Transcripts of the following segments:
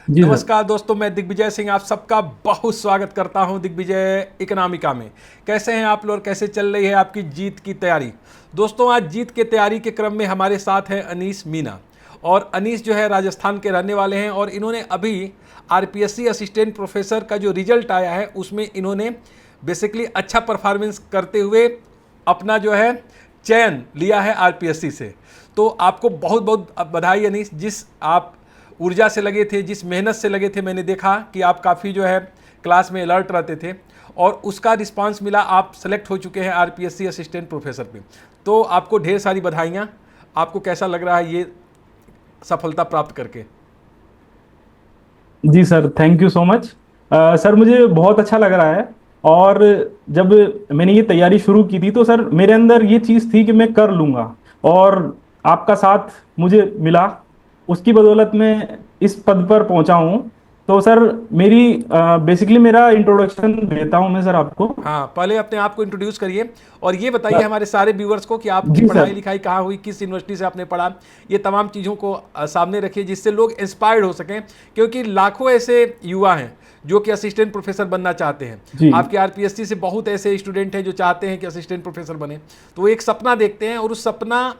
जी sir. नमस्कार दोस्तों, मैं दिग्विजय सिंह आप सबका बहुत स्वागत करता हूं दिग्विजय इकोनॉमिका में। कैसे हैं आप लोग, कैसे चल रही है आपकी जीत की तैयारी? दोस्तों, आज जीत के तैयारी के क्रम में हमारे साथ हैं अनीस मीना। और अनीस जो है राजस्थान के रहने वाले हैं और इन्होंने अभी आरपीएससी असिस्टेंट प्रोफेसर का जो रिजल्ट आया है उसमें इन्होंने बेसिकली अच्छा परफॉर्मेंस करते हुए अपना जो है चयन लिया है आरपीएससी से। तो आपको बहुत बहुत बधाई अनीस, जिस आप ऊर्जा से लगे थे, जिस मेहनत से लगे थे, मैंने देखा कि आप काफ़ी जो है क्लास में अलर्ट रहते थे और उसका रिस्पांस मिला, आप सेलेक्ट हो चुके हैं आरपीएससी असिस्टेंट प्रोफेसर पे। तो आपको ढेर सारी बधाइयाँ। आपको कैसा लग रहा है ये सफलता प्राप्त करके? जी sir, thank you so much. Sir, मुझे बहुत अच्छा लग रहा है। और जब मैंने ये तैयारी शुरू की थी तो सर मेरे अंदर ये चीज़ थी कि मैं कर लूँगा। और आपका साथ मुझे मिला, उसकी बदौलत मैं इस पद पर पहुंचा हूँ। तो सर मेरी बेसिकली मेरा इंट्रोडक्शन देता हूँ मैं सर आपको। हाँ, पहले अपने आप को इंट्रोड्यूस करिए और ये बताइए हमारे सारे व्यूवर्स को कि आपकी जी पढ़ाई सर। लिखाई कहाँ हुई, किस यूनिवर्सिटी से आपने पढ़ा। ये तमाम चीज़ों को सामने रखिए जिससे लोग इंस्पायर्ड हो सकें, क्योंकि लाखों ऐसे युवा हैं जो कि असिस्टेंट प्रोफेसर बनना चाहते हैं। जी आपके आरपीएससी से बहुत ऐसे स्टूडेंट हैं जो चाहते हैं कि असिस्टेंट प्रोफेसर बने। तो वो एक सपना देखते हैं और उस सपना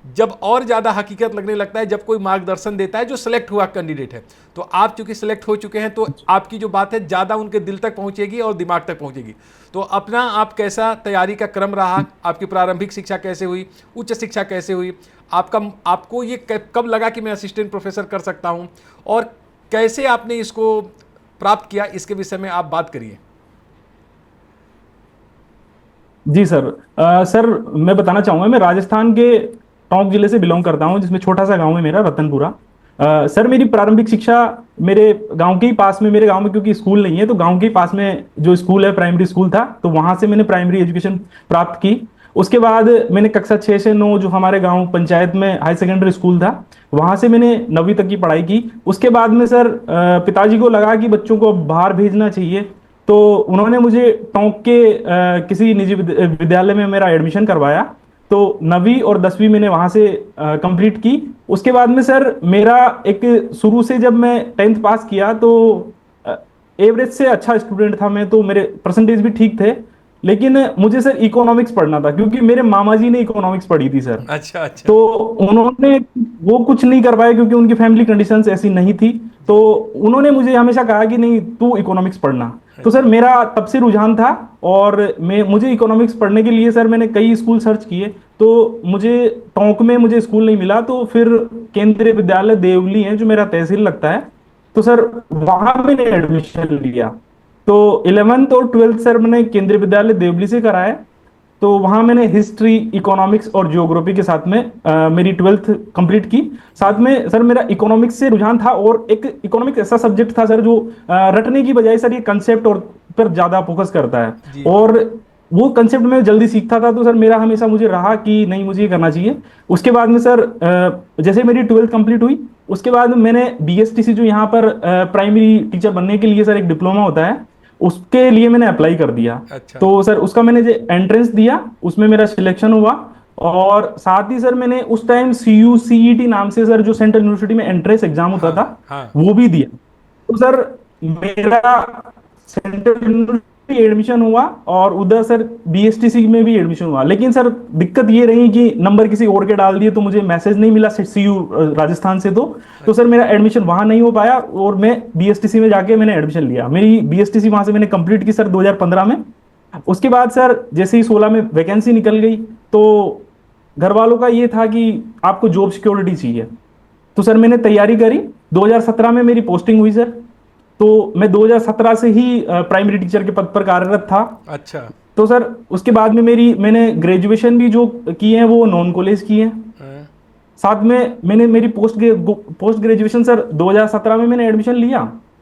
जब और ज़्यादा हकीकत लगने लगता है जब कोई मार्गदर्शन देता है जो सेलेक्ट हुआ कैंडिडेट है। तो आप चूंकि सेलेक्ट हो चुके हैं तो आपकी जो बात है ज़्यादा उनके दिल तक पहुंचेगी और दिमाग तक पहुंचेगी। तो अपना आप कैसा तैयारी का क्रम रहा, आपकी प्रारंभिक शिक्षा कैसे हुई, उच्च शिक्षा कैसे हुई, आपका आपको ये कब लगा कि मैं असिस्टेंट प्रोफेसर कर सकता हूँ, और कैसे आपने इसको प्राप्त किया, इसके विषय में आप बात करिए। जी सर। सर, मैं बताना चाहूंगा, मैं राजस्थान के टोंक जिले से बिलोंग करता हूं, जिसमें छोटा सा गांव है मेरा रतनपुरा। सर, मेरी प्रारंभिक शिक्षा मेरे गांव के ही पास में, मेरे गांव में क्योंकि स्कूल नहीं है तो गांव के ही पास में जो स्कूल है प्राइमरी स्कूल था, तो वहां से मैंने प्राइमरी एजुकेशन प्राप्त की। उसके बाद मैंने कक्षा 6 से 9 जो हमारे गांव पंचायत में हाई सेकेंडरी स्कूल था, वहां से मैंने 9वीं तक की पढ़ाई की। उसके बाद में सर पिताजी को लगा कि बच्चों को बाहर भेजना चाहिए, तो उन्होंने मुझे टोंक के किसी निजी विद्यालय में मेरा एडमिशन करवाया। तो 9वीं और 10वीं मैंने वहां से कंप्लीट की। उसके बाद में सर मेरा एक, शुरू से जब मैं 10th पास किया तो एवरेज से अच्छा स्टूडेंट था मैं, तो मेरे परसेंटेज भी ठीक थे। लेकिन मुझे सर इकोनॉमिक्स पढ़ना था क्योंकि मेरे मामा जी ने इकोनॉमिक्स पढ़ी थी सर। अच्छा अच्छा। तो उन्होंने वो कुछ नहीं कर पाए क्योंकि उनकी फैमिली कंडीशंस ऐसी नहीं थी। तो जी। उन्होंने मुझे हमेशा कहा कि नहीं, तू इकोनॉमिक्स पढ़ना। तो सर अच्छा मेरा तब से रुझान था। और मैं मुझे इकोनॉमिक्स पढ़ने के लिए सर मैंने कई स्कूल सर्च किए, तो मुझे टोंक में मुझे स्कूल नहीं मिला। तो फिर केंद्रीय विद्यालय देवली है जो मेरा तहसील लगता है, तो सर वहां मैंने एडमिशन लिया। तो 11th और 12th सर मैंने केंद्रीय विद्यालय देवली से कराया। तो वहां मैंने हिस्ट्री, इकोनॉमिक्स और जियोग्राफी के साथ में मेरी 12th कंप्लीट की। साथ में सर मेरा इकोनॉमिक्स से रुझान था, और एक इकोनॉमिक्स ऐसा सब्जेक्ट था सर जो रटने की बजाय सर ये कंसेप्ट और पर ज्यादा फोकस करता है। जी। और वो कंसेप्ट में जल्दी सीखता था, तो सर मेरा हमेशा मुझे रहा कि नहीं, मुझे ये करना चाहिए। उसके बाद में सर जैसे मेरी 12th कंप्लीट हुई, उसके बाद मैंने बीएसटीसी, जो यहाँ पर प्राइमरी टीचर बनने के लिए सर एक डिप्लोमा होता है, उसके लिए मैंने अप्लाई कर दिया। अच्छा तो सर उसका मैंने जो एंट्रेंस दिया उसमें मेरा सिलेक्शन हुआ। और साथ ही सर मैंने उस टाइम सीयू सीईटी नाम से सर जो सेंट्रल यूनिवर्सिटी में एंट्रेंस एग्जाम होता हाँ था, हाँ। वो भी दिया। तो सर मेरा सेंट्रल यूनिवर्सिटी एडमिशन हुआ और उधर सर बीएसटीसी में भी एडमिशन हुआ। लेकिन सर दिक्कत ये रही कि नंबर किसी और के डाल दिए, तो मुझे मैसेज नहीं मिला सीयू राजस्थान से। तो सर मेरा एडमिशन वहां नहीं हो पाया और मैं बीएसटीसी में जाके मैंने एडमिशन लिया। मेरी बीएसटीसी वहां से मैंने कंप्लीट की सर 2015 में। उसके बाद सर जैसे ही 16 में वैकेंसी निकल गई, तो घर वालों का ये था कि आपको जॉब सिक्योरिटी चाहिए। तो सर मैंने तैयारी करी। 2017 में मेरी पोस्टिंग हुई सर। तो मैं 2017 से ही प्राइमरी टीचर के पद पर कार्यरत था। अच्छा। तो सर उसके बाद में मैंने ग्रेजुएशन भी जो की है वो नॉन कॉलेज की है। हाँ। साथ में मैंने मेरी पोस्ट ग्रेजुएशन सर 2017 में मैंने एडमिशन लिया।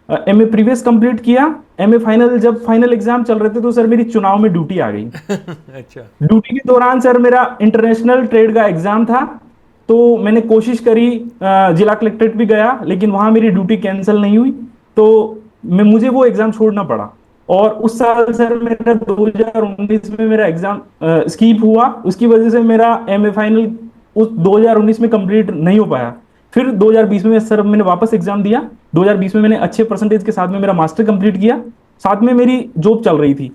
एमए प्रीवियस कंप्लीट किया। एमए फाइनल, जब फाइनल एग्जाम चल रहे थे तो सर मेरी चुनाव में ड्यूटी आ गई। अच्छा। ड्यूटी के दौरान सर मेरा इंटरनेशनल ट्रेड का एग्जाम था। तो मैंने कोशिश करी, जिला कलेक्ट्रेट भी गया, लेकिन वहां मेरी ड्यूटी कैंसिल नहीं हुई। तो मुझे वो एग्जाम छोड़ना पड़ा। और उस साल सर मेरा 2019 में मेरा एग्जाम स्कीप हुआ। उसकी वजह से मेरा एमए फाइनल उस 2019 में कंप्लीट नहीं हो पाया। फिर 2020 में सर मैंने वापस एग्जाम दिया। 2020 में मैंने अच्छे परसेंटेज के साथ में मेरा मास्टर कंप्लीट किया, साथ में मेरी जॉब चल रही थी।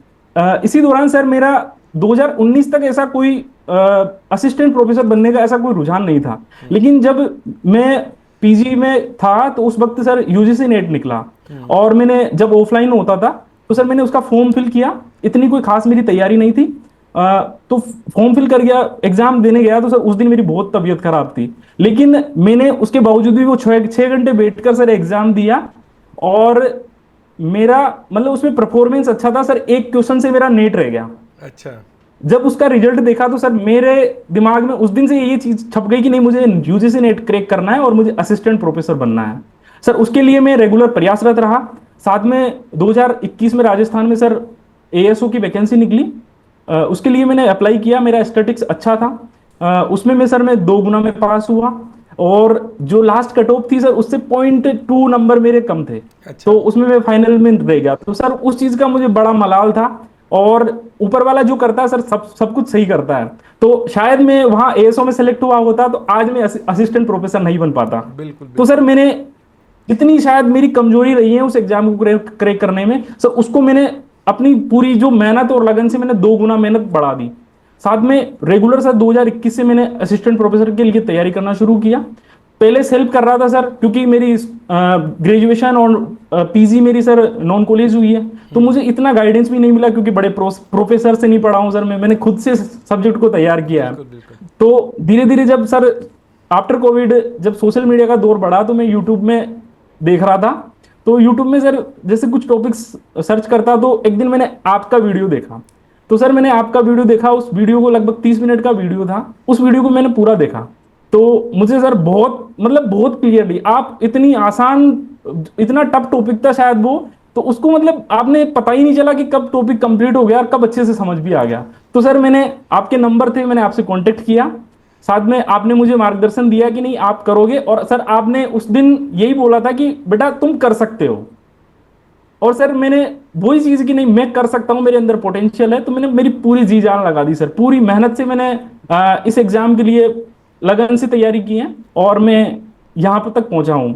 इसी दौरान सर मेरा 2019 तक ऐसा कोई असिस्टेंट प्रोफेसर बनने का ऐसा कोई रुझान नहीं था। लेकिन जब मैं पीजी में था तो उस वक्त सर यूजीसी नेट निकला, और मैंने जब ऑफलाइन होता था तो सर मैंने उसका फॉर्म फिल किया। इतनी कोई खास मेरी तैयारी नहीं थी, तो फॉर्म फिल कर गया, एग्जाम देने गया तो सर उस दिन मेरी बहुत तबीयत खराब थी। लेकिन मैंने उसके बावजूद भी वो 6 घंटे बैठकर सर एग्जाम दिया, और मेरा मतलब उसमें परफॉर्मेंस अच्छा था सर। एक क्वेश्चन से मेरा नेट रह गया। अच्छा। जब उसका रिजल्ट देखा तो सर मेरे दिमाग में उस दिन से ये चीज छप गई कि नहीं, मुझे यूजीसी नेट क्रैक करना है और मुझे असिस्टेंट प्रोफेसर बनना है। सर उसके लिए मैं रेगुलर प्रयासरत रहा। साथ में 2021 में राजस्थान में सर एएसओ की वैकेंसी निकली, उसके लिए मैंने अप्लाई किया। मेरा स्टैटिक्स अच्छा था, उसमें मैं 2 गुना में पास हुआ, और जो लास्ट कट ऑफ थी सर उससे 0.2 नंबर मेरे कम थे। अच्छा। तो उसमें मैं फाइनल में रह गया। तो सर उस चीज का मुझे बड़ा मलाल था, और ऊपर वाला जो करता है सर सब कुछ सही करता है। तो शायद मैं वहां एएसओ में सेलेक्ट हुआ होता तो आज मैं असिस्टेंट प्रोफेसर नहीं बन पाता। बिल्कुल तो सर मैंने जितनी शायद मेरी कमजोरी रही है उस एग्जाम को क्रैक करने में सर, उसको मैंने अपनी पूरी जो मेहनत और लगन से मैंने 2 गुना मेहनत बढ़ा दी। साथ में रेगुलर सर 2021 से मैंने असिस्टेंट प्रोफेसर के लिए तैयारी करना शुरू किया। पहले सेल्फ कर रहा था सर, क्योंकि मेरी ग्रेजुएशन और पीजी मेरी सर नॉन कॉलेज हुई है, तो मुझे इतना गाइडेंस भी नहीं मिला, क्योंकि बड़े प्रोफेसर से नहीं पढ़ा हूं सर। मैंने खुद से सब्जेक्ट को तैयार किया है। बिल्कुल बिल्कुल। तो धीरे धीरे जब सर आफ्टर कोविड जब सोशल मीडिया का दौर बढ़ा तो मैं यूट्यूब में देख रहा था। तो यूट्यूब में सर जैसे कुछ टॉपिक्स सर्च करता, तो एक दिन मैंने आपका वीडियो देखा। तो सर मैंने आपका वीडियो देखा, उस वीडियो को लगभग 30 मिनट का वीडियो था, उस वीडियो को मैंने पूरा देखा। तो मुझे सर बहुत क्लियरली, आप इतनी आसान, इतना टफ टॉपिक था शायद वो, तो उसको आपने पता ही नहीं चला कि कब टॉपिक कंप्लीट हो गया और कब अच्छे से समझ भी आ गया। तो सर मैंने आपके नंबर थे, मैंने आपसे कांटेक्ट किया। साथ में आपने मुझे मार्गदर्शन दिया कि नहीं आप करोगे, और सर आपने उस दिन यही बोला था कि बेटा तुम कर सकते हो। और सर मैंने वही चीज की नहीं, मैं कर सकता हूं, मेरे अंदर पोटेंशियल है। तो मैंने मेरी पूरी जी जान लगा दी सर, पूरी मेहनत से मैंने इस एग्जाम के लिए लगन से तैयारी की है, और मैं यहां पर तक पहुंचा हूं।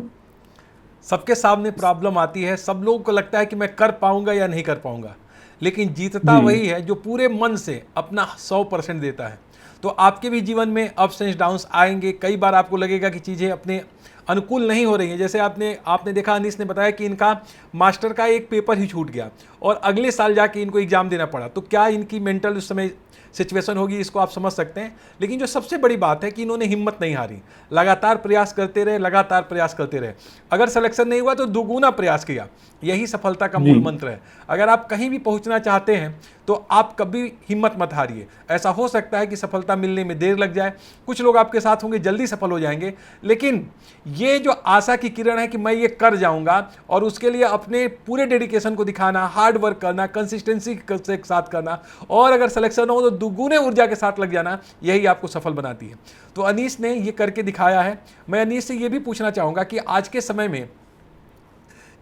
सबके सामने प्रॉब्लम आती है, सब लोगों को लगता है कि मैं कर पाऊंगा या नहीं कर पाऊंगा, लेकिन जीतता जी वही है जो पूरे मन से अपना 100% देता है। तो आपके भी जीवन में अप्स एंड डाउन्स आएंगे। कई बार आपको लगेगा कि चीज़ें अपने अनुकूल नहीं हो रही हैं। जैसे आपने देखा, अनीस ने बताया कि इनका मास्टर का एक पेपर ही छूट गया और अगले साल जाके इनको एग्ज़ाम देना पड़ा। तो क्या इनकी मेंटल उस समय सिचुएशन होगी, इसको आप समझ सकते हैं। लेकिन जो सबसे बड़ी बात है कि इन्होंने हिम्मत नहीं हारी, लगातार प्रयास करते रहे, लगातार प्रयास करते रहे। अगर सिलेक्शन नहीं हुआ तो दुगुना प्रयास किया, यही सफलता का मूल मंत्र है। अगर आप कहीं भी पहुंचना चाहते हैं तो आप कभी हिम्मत मत हारिए। ऐसा हो सकता है कि सफलता मिलने में देर लग जाए, कुछ लोग आपके साथ होंगे जल्दी सफल हो जाएंगे, लेकिन ये जो आशा की किरण है कि मैं ये कर जाऊंगा, और उसके लिए अपने पूरे डेडिकेशन को दिखाना, हार्ड वर्क करना, कंसिस्टेंसी के साथ करना, और अगर सिलेक्शन हो तो दुगुने ऊर्जा के साथ लग जाना, यही आपको सफल बनाती है। तो अनीस ने ये करके दिखाया है। मैं अनीस से ये भी पूछना चाहूँगा कि आज के समय में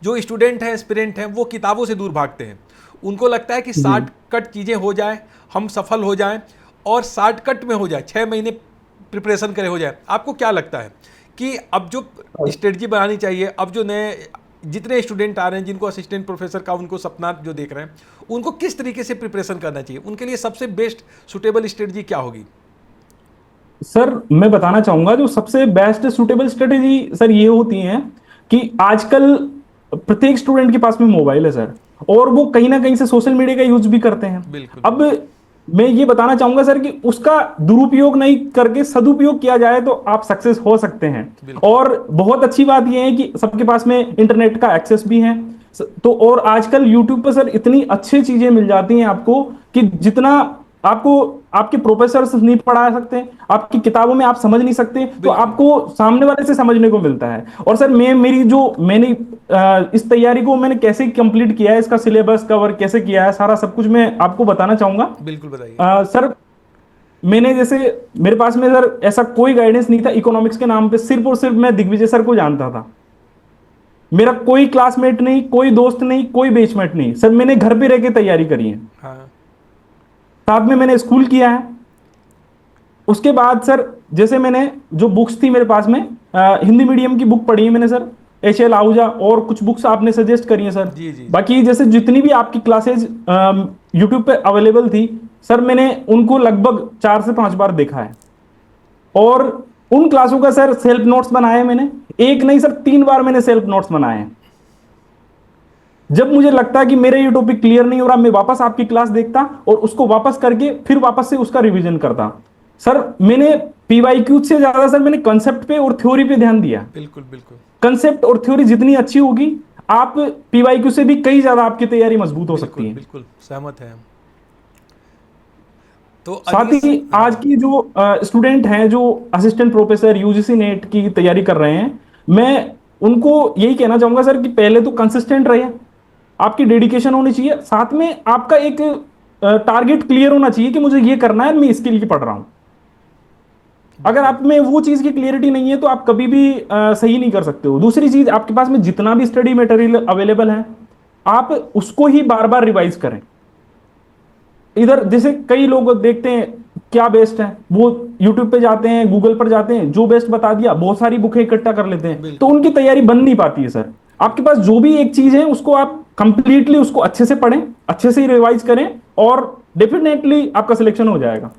जो स्टूडेंट हैं, एस्पिरेंट हैं, वो किताबों से दूर भागते हैं। उनको लगता है कि शॉर्टकट चीज़ें हो जाए, हम सफल हो जाएं, और शॉर्टकट में हो जाए, 6 महीने प्रिपरेशन करे हो जाए। आपको क्या लगता है कि अब जो स्ट्रेटजी बनानी चाहिए, अब जो नए जितने स्टूडेंट आ रहे हैं जिनको असिस्टेंट प्रोफेसर का उनको सपना जो देख रहे हैं, उनको किस तरीके से प्रिपरेशन करना चाहिए? उनके लिए सबसे बेस्ट सुटेबल स्ट्रेटजी क्या होगी? सर मैं बताना चाहूंगा, जो सबसे बेस्ट सुटेबल स्ट्रेटेजी सर ये होती है कि आजकल प्रत्येक स्टूडेंट के पास में मोबाइल है सर, और वो कहीं ना कहीं से सोशल मीडिया का यूज भी करते हैं। बिल्कुल। अब मैं ये बताना चाहूंगा सर कि उसका दुरुपयोग नहीं करके सदुपयोग किया जाए तो आप सक्सेस हो सकते हैं। और बहुत अच्छी बात यह है कि सबके पास में इंटरनेट का एक्सेस भी है। तो और आजकल यूट्यूब पर सर इतनी अच्छी चीजें मिल जाती हैं आपको कि जितना आपको आपके प्रोफेसर नहीं पढ़ा सकते, आपकी किताबों में आप समझ नहीं सकते, तो आपको सामने वाले से समझने को मिलता है। और सर मैंने इस तैयारी को मैंने कैसे कंप्लीट किया है, इसका सिलेबस कवर कैसे किया है, सारा सब कुछ मैं आपको बताना चाहूंगा। बिल्कुल बताइए। सर मैंने जैसे मेरे पास में सर ऐसा कोई गाइडेंस नहीं था इकोनॉमिक्स के नाम पे, सिर्फ और सिर्फ मैं दिग्विजय सर को जानता था। मेरा कोई क्लासमेट नहीं, कोई दोस्त नहीं, कोई बेचमेट नहीं सर, मैंने घर पे रह के तैयारी करी है। हाँ। साथ में मैंने स्कूल किया है। उसके बाद सर जैसे मैंने जो बुक्स थी मेरे पास में, हिंदी मीडियम की बुक पढ़ी है मैंने सर, एच एल आहूजा और कुछ बुक्स आपने सजेस्ट करी हैं सर। जी जी। बाकी जैसे जितनी भी आपकी क्लासेज यूट्यूब पे अवेलेबल थी सर, मैंने उनको लगभग 4 से 5 बार देखा है। और उन क्लासों का सर सेल्फ नोट्स बनाए हैं मैंने, एक नहीं सर 3 बार मैंने सेल्फ नोट्स बनाए हैं। जब मुझे लगता है कि मेरा ये टॉपिक क्लियर नहीं हो रहा, मैं वापस आपकी क्लास देखता और उसको वापस करके फिर वापस से उसका रिवीजन करता। सर मैंने पीवाईक्यू से ज्यादा सर मैंने कंसेप्ट पे और थ्योरी पे ध्यान दिया। बिल्कुल बिल्कुल। कंसेप्ट और थ्योरी जितनी अच्छी होगी, आप पीवाईक्यू से भी कई ज्यादा आपकी तैयारी मजबूत हो सकती बिल्कुल है। बिल्कुल सहमत है हम। तो साथ अनीस, ही आज की जो स्टूडेंट हैं जो असिस्टेंट प्रोफेसर यूजीसी नेट की तैयारी कर रहे हैं, मैं उनको यही कहना चाहूंगा सर कि पहले तो कंसिस्टेंट रहिए, आपकी डेडिकेशन होनी चाहिए, साथ में आपका एक टारगेट क्लियर होना चाहिए कि मुझे ये करना है, मैं इसके लिए पढ़ रहा हूं। अगर आप में वो चीज की क्लियरिटी नहीं है तो आप कभी भी सही नहीं कर सकते हो। दूसरी चीज, आपके पास में जितना भी स्टडी मटेरियल अवेलेबल है, आप उसको ही बार बार रिवाइज करें। इधर जैसे कई लोग देखते हैं क्या बेस्ट है, वो यूट्यूब पे जाते हैं, गूगल पर जाते हैं, जो बेस्ट बता दिया, बहुत सारी बुकें इकट्ठा कर लेते हैं, तो बिल्कुल उनकी तैयारी बन नहीं पाती है सर। आपके पास जो भी एक चीज है उसको आप कंप्लीटली उसको अच्छे से पढ़ें, अच्छे से रिवाइज करें, और डेफिनेटली आपका सिलेक्शन हो जाएगा।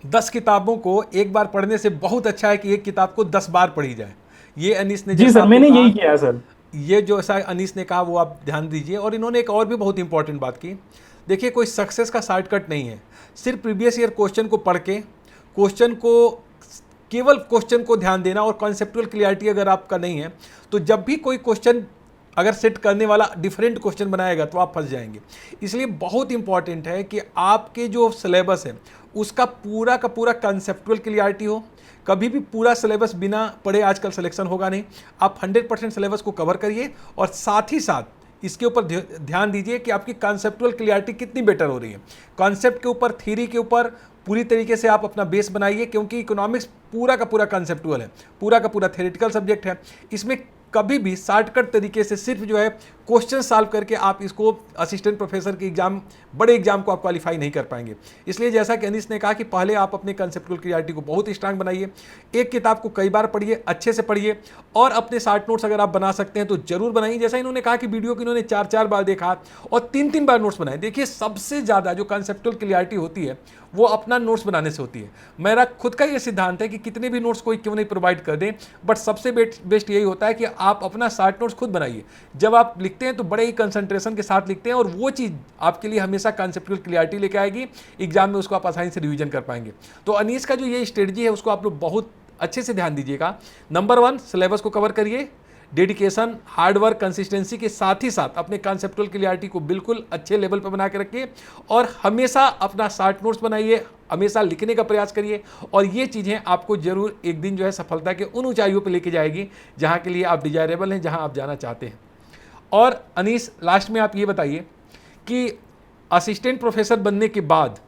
10 किताबों को एक बार पढ़ने से बहुत अच्छा है कि एक किताब को 10 बार पढ़ी जाए। ये अनीस ने जी जैसा सर, आपको मैंने कहा, यही किया है सर। ये जो ऐसा अनीस ने कहा वो आप ध्यान दीजिए। और इन्होंने एक और भी बहुत इंपॉर्टेंट बात की, देखिए कोई सक्सेस का शॉर्टकट नहीं है। सिर्फ प्रीवियस ईयर क्वेश्चन को पढ़ के केवल क्वेश्चन को ध्यान देना और कॉन्सेप्चुअल क्लियरिटी अगर आपका नहीं है, तो जब भी कोई क्वेश्चन अगर सेट करने वाला डिफरेंट क्वेश्चन बनाएगा तो आप फंस जाएंगे। इसलिए बहुत इंपॉर्टेंट है कि आपके जो सिलेबस है उसका पूरा का पूरा कंसेप्चुअल क्लियरिटी हो। कभी भी पूरा सिलेबस बिना पढ़े आजकल सिलेक्शन होगा नहीं। आप 100% सिलेबस को कवर करिए और साथ ही साथ इसके ऊपर ध्यान दीजिए कि आपकी कंसेप्चुअल क्लियरिटी कितनी बेटर हो रही है। कॉन्सेप्ट के ऊपर, थ्योरी के ऊपर पूरी तरीके से आप अपना बेस बनाइए, क्योंकि इकोनॉमिक्स पूरा का पूरा कंसेप्चुअल है, पूरा का पूरा थ्योरेटिकल सब्जेक्ट है। इसमें कभी भी शॉर्टकट तरीके से सिर्फ जो है क्वेश्चन सॉल्व करके आप इसको असिस्टेंट प्रोफेसर के एग्जाम, बड़े एग्जाम को आप क्वालिफाई नहीं कर पाएंगे। इसलिए जैसा कि अनीस ने कहा कि पहले आप अपने कंसेप्चुअल क्लियरिटी को बहुत स्ट्रांग बनाइए, एक किताब को कई बार पढ़िए, अच्छे से पढ़िए, और अपने शॉर्ट नोट्स अगर आप बना सकते हैं तो जरूर बनाइए। जैसा इन्होंने कहा कि वीडियो को इन्होंने 4-4 बार देखा और 3-3 बार नोट्स बनाए। देखिए सबसे ज़्यादा जो कंसेप्चुअल क्लियरिटी होती है वो अपना नोट्स बनाने से होती है। मेरा खुद का ये सिद्धांत है कि कितने भी नोट्स कोई क्यों नहीं प्रोवाइड कर दें, बट सबसे बेस्ट यही होता है कि आप अपना शॉर्ट नोट्स खुद बनाइए। जब आप लिखते हैं तो बड़े ही कंसंट्रेशन के साथ लिखते हैं, और वो चीज़ आपके लिए हमेशा कंसेप्चुअल क्लियरिटी लेके आएगी। एग्जाम में उसको आप आसानी से रिवीजन कर पाएंगे। तो अनीस का जो ये स्ट्रेटजी है उसको आप लोग बहुत अच्छे से ध्यान दीजिएगा। नंबर 1, सिलेबस को कवर करिए, डेडिकेशन, हार्डवर्क, कंसिस्टेंसी के साथ ही साथ अपने कंसेप्चुअल क्लियरिटी को बिल्कुल अच्छे लेवल पर बना के रखिए, और हमेशा अपना शॉर्ट नोट्स बनाइए, हमेशा लिखने का प्रयास करिए, और ये चीज़ें आपको जरूर एक दिन जो है सफलता के उन ऊंचाइयों पर लेके जाएगी जहाँ के लिए आप डिजायरेबल हैं, जहाँ आप जाना चाहते हैं। और अनीस, लास्ट में आप ये बताइए कि असिस्टेंट प्रोफेसर बनने के बाद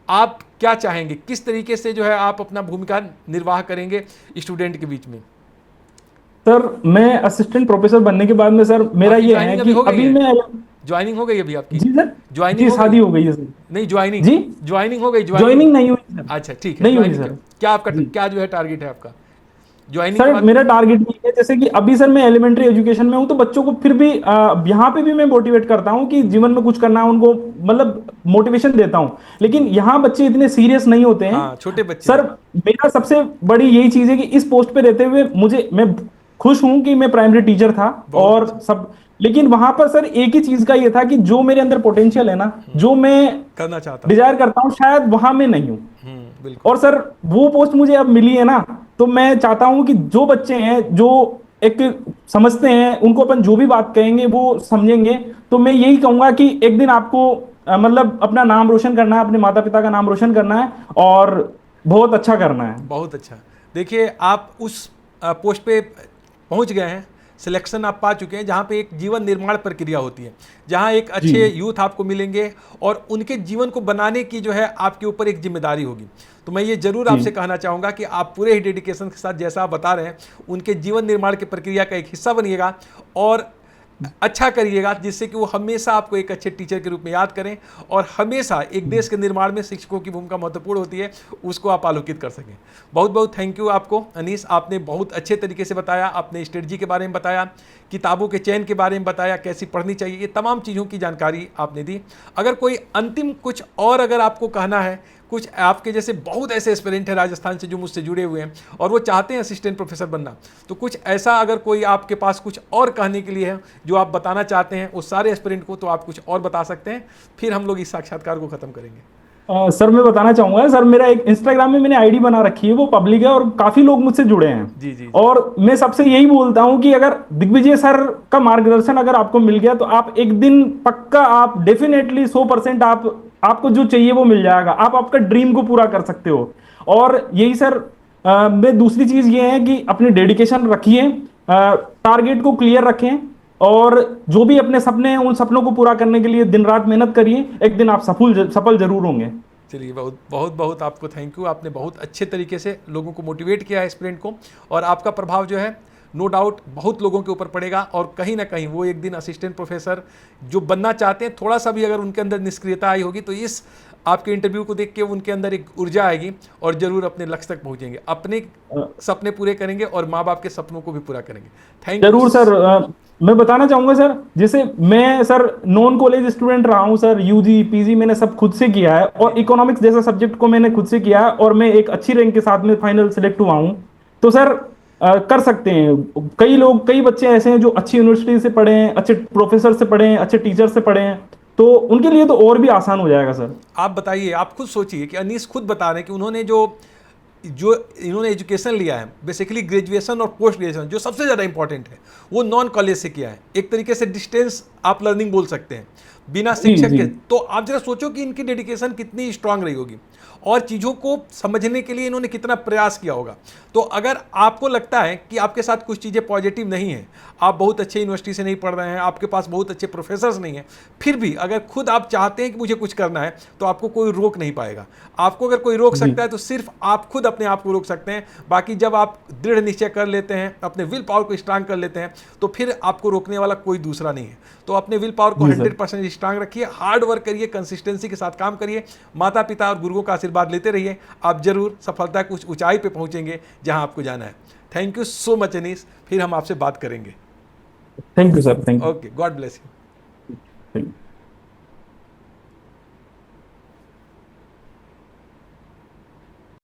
आप क्या चाहेंगे, किस तरीके से जो है आप अपना भूमिका निर्वाह करेंगे स्टूडेंट के बीच में? सर मैं असिस्टेंट प्रोफेसर बनने के बाद में सर मेरा आपकी ये है ज्वाइनिंग कि हो गई अभी है? मैं, ज्वाइनिंग हो गई अभी आपकी? जी सर, ज्वाइनिंग जी हो शादी गई? हो गई है सर। नहीं, ज्वाइनिंग, जी, ज्वाइनिंग हो गई? ज्वाइनिंग नहीं हुई सर, अच्छा ठीक है, नहीं हुई ज्वाइनिंग सर। क्या आपका जी क्या जो है टारगेट है आपका ज्वाइनिंग के सर, बाद? मेरा टारगेट ये है, जैसे कि अभी सर मैं एलिमेंट्री एजुकेशन में हूं, तो बच्चों को फिर भी यहाँ पे भी मैं मोटिवेट करता हूँ कि जीवन में कुछ करना है उनको, मतलब मोटिवेशन देता हूँ। लेकिन यहाँ बच्चे इतने सीरियस नहीं होते हैं हाँ, छोटे बच्चे सर। हैं। मेरा सबसे बड़ी यही चीज है कि इस पोस्ट पे रहते हुए मैं खुश हूं कि मैं प्राइमरी टीचर था बहुत और अच्छा। सब, लेकिन वहां पर सर एक ही चीज का ये था कि जो मेरे अंदर पोटेंशियल है ना, जो मैं करना चाहता हूँ। डिजायर करता हूँ, शायद वहां में नहीं हूँ। बिल्कुल। और सर वो पोस्ट मुझे अब मिली है ना, तो मैं चाहता हूं कि जो बच्चे हैं जो एक समझते हैं, उनको अपन जो भी बात कहेंगे वो समझेंगे, तो मैं यही कहूंगा कि एक दिन आपको मतलब अपना नाम रोशन करना है, अपने माता पिता का नाम रोशन करना है और बहुत अच्छा करना है। बहुत अच्छा। देखिए आप उस पोस्ट पे पहुंच गए हैं, सिलेक्शन आप पा चुके हैं, जहां पे एक जीवन निर्माण प्रक्रिया होती है, जहां एक अच्छे यूथ आपको मिलेंगे और उनके जीवन को बनाने की जो है आपके ऊपर एक जिम्मेदारी होगी। तो मैं ये जरूर आपसे कहना चाहूँगा कि आप पूरे ही डेडिकेशन के साथ, जैसा आप बता रहे हैं, उनके जीवन निर्माण की प्रक्रिया का एक हिस्सा बनिएगा और अच्छा करिएगा, जिससे कि वो हमेशा आपको एक अच्छे टीचर के रूप में याद करें और हमेशा एक देश के निर्माण में शिक्षकों की भूमिका महत्वपूर्ण होती है, उसको आप आलोकित कर सकें। बहुत बहुत थैंक यू आपको अनीस, आपने बहुत अच्छे तरीके से बताया, आपने स्ट्रेटजी के बारे में बताया, किताबों के चयन के बारे में बताया, कैसी पढ़नी चाहिए, ये तमाम चीज़ों की जानकारी आपने दी। अगर कोई अंतिम कुछ और अगर आपको कहना है, कुछ आपके जैसे बहुत ऐसे एस्पिरेंट हैं राजस्थान से जो मुझसे जुड़े हुए हैं और वो चाहते हैं असिस्टेंट प्रोफेसर बनना, तो कुछ ऐसा अगर कोई आपके पास कुछ और कहने के लिए है जो आप बताना चाहते हैं उस सारे एस्पिरेंट को, तो आप कुछ और बता सकते हैं, फिर हम लोग इस साक्षात्कार को ख़त्म करेंगे। सर मैं बताना चाहूंगा सर, मेरा एक इंस्टाग्राम में मैंने आईडी बना रखी है, वो पब्लिक है और काफी लोग मुझसे जुड़े हैं। जी जी जी। और मैं सबसे यही बोलता हूं कि अगर दिग्विजय सर का मार्गदर्शन अगर आपको मिल गया तो आप एक दिन पक्का, आप डेफिनेटली 100% आपको जो चाहिए वो मिल जाएगा, आप आपका ड्रीम को पूरा कर सकते हो। और यही सर, मैं दूसरी चीज ये है कि अपनी डेडिकेशन रखिए, टारगेट को क्लियर रखें और जो भी अपने सपने हैं उन सपनों को पूरा करने के लिए दिन रात मेहनत करिए, एक दिन आप सफल जरूर होंगे। चलिए, बहुत बहुत बहुत आपको थैंक यू, आपने बहुत अच्छे तरीके से लोगों को मोटिवेट किया है स्टूडेंट को, और आपका प्रभाव जो है नो डाउट बहुत लोगों के ऊपर पड़ेगा, और कहीं ना कहीं वो एक दिन असिस्टेंट प्रोफेसर जो बनना चाहते हैं, थोड़ा सा भी अगर उनके अंदर निष्क्रियता आई होगी तो इस आपके इंटरव्यू को देख के उनके अंदर एक ऊर्जा आएगी और जरूर अपने लक्ष्य तक पहुंचेंगे, अपने सपने पूरे करेंगे और माँ बाप के सपनों को भी पूरा करेंगे। थैंक यू जरूर सर। मैं बताना चाहूंगा सर, जैसे मैं सर नॉन कॉलेज स्टूडेंट रहा हूं सर, यूजी पीजी मैंने सब खुद से किया है, और इकोनॉमिक्स जैसा सब्जेक्ट को मैंने खुद से किया है, और मैं एक अच्छी रैंक के साथ में फाइनल सेलेक्ट हुआ हूं। तो सर कर सकते हैं, कई लोग, कई बच्चे ऐसे हैं जो अच्छी यूनिवर्सिटी से पढ़े हैं, अच्छे प्रोफेसर से पढ़े हैं, अच्छे टीचर से पढ़े हैं, तो उनके लिए तो और भी आसान हो जाएगा सर। आप बताइए, आप खुद सोचिए कि अनीस खुद बता रहे हैं कि उन्होंने जो जो इन्होंने एजुकेशन लिया है, बेसिकली ग्रेजुएशन और पोस्ट ग्रेजुएशन जो सबसे ज़्यादा इंपॉर्टेंट है, वो नॉन कॉलेज से किया है, एक तरीके से डिस्टेंस आप लर्निंग बोल सकते हैं, बिना जी शिक्षक जी के। तो आप जरा सोचो कि इनकी डेडिकेशन कितनी स्ट्रांग रही होगी और चीज़ों को समझने के लिए इन्होंने कितना प्रयास किया होगा। तो अगर आपको लगता है कि आपके साथ कुछ चीज़ें पॉजिटिव नहीं हैं, आप बहुत अच्छे यूनिवर्सिटी से नहीं पढ़ रहे हैं, आपके पास बहुत अच्छे प्रोफेसर्स नहीं हैं, फिर भी अगर खुद आप चाहते हैं कि मुझे कुछ करना है, तो आपको कोई रोक नहीं पाएगा। आपको अगर कोई रोक जी सकता है तो सिर्फ आप खुद अपने आप को रोक सकते हैं। बाकी जब आप दृढ़ निश्चय कर लेते हैं, अपने विल पावर को स्ट्रांग कर लेते हैं, तो फिर आपको रोकने वाला कोई दूसरा नहीं है। तो अपने विल पावर को जी सर। 100% स्ट्रांग रखिए, हार्ड वर्क करिए, कंसिस्टेंसी के साथ काम करिए, माता पिता और गुरुओं का आशीर्वाद लेते रहिए, आप जरूर सफलता की उस ऊंचाई पे पहुंचेंगे जहां आपको जाना है। Thank you so much Anees, फिर हम आपसे बात करेंगे। Thank you sir, thank you. Okay, God bless you.